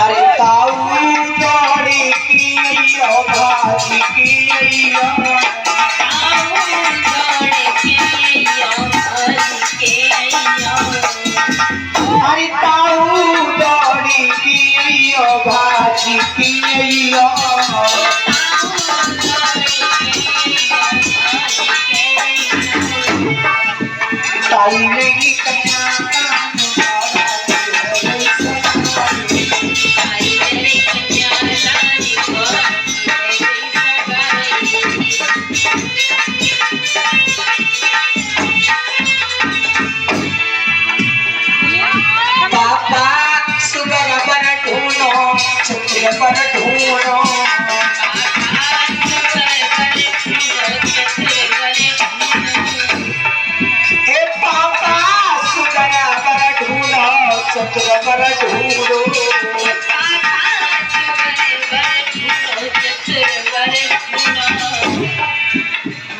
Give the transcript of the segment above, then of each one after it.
अरे ताऊ दौड़ी की भाजी की अरे ताऊ दौड़ी की भाजी की ताई लेगी कन्या छत्र पर ढूंढो हे पापा सुगरा पर ढूंढो छत्र पर ढूंढो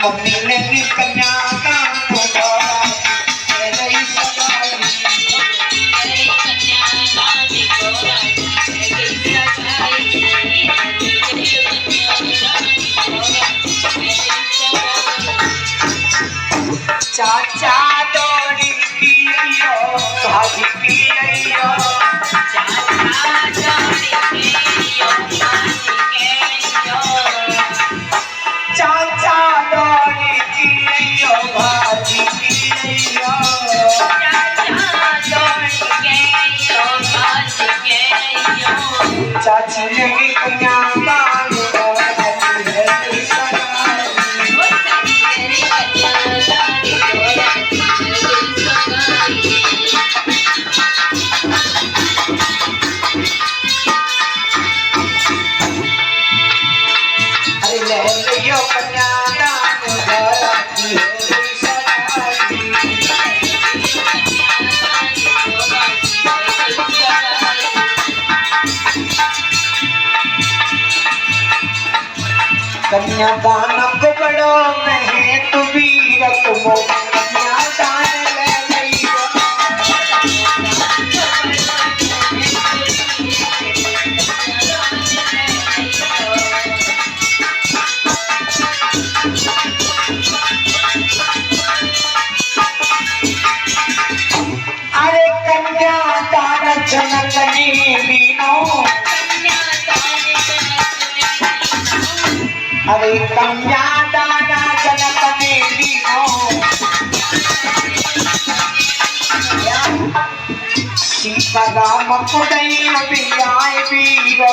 मम्मी ने भी कन्या का चाचा दौड़ी की भाजी की चाचा दौड़ी की भाजी की चाची ने कन्या कन्यादान को बड़ो में तू वीरत मो कन्यादान ले लइयो अरे कन्यादान जनकनी बीनो अरे कन्यादाना जनकने लीनो सीताराम कुडई बियाए वीर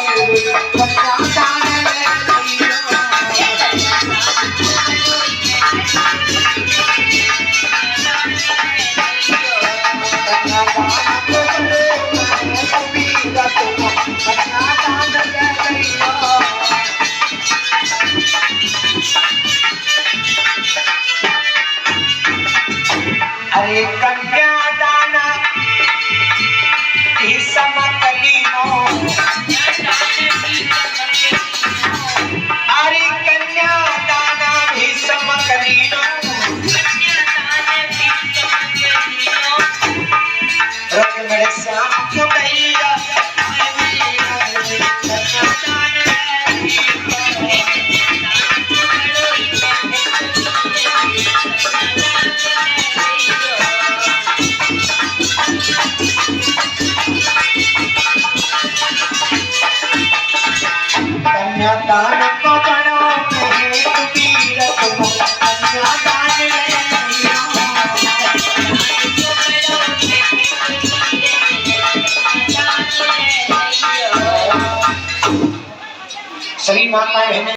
कन्यादान अरे कन्यादाना समकलीनो अरे कन्यादाना भी समकलीनो रख मेरे श्याम कुदैया कन्यादान को बड़ो में तू वीरत मो कन्यादान ले लियो श्री माता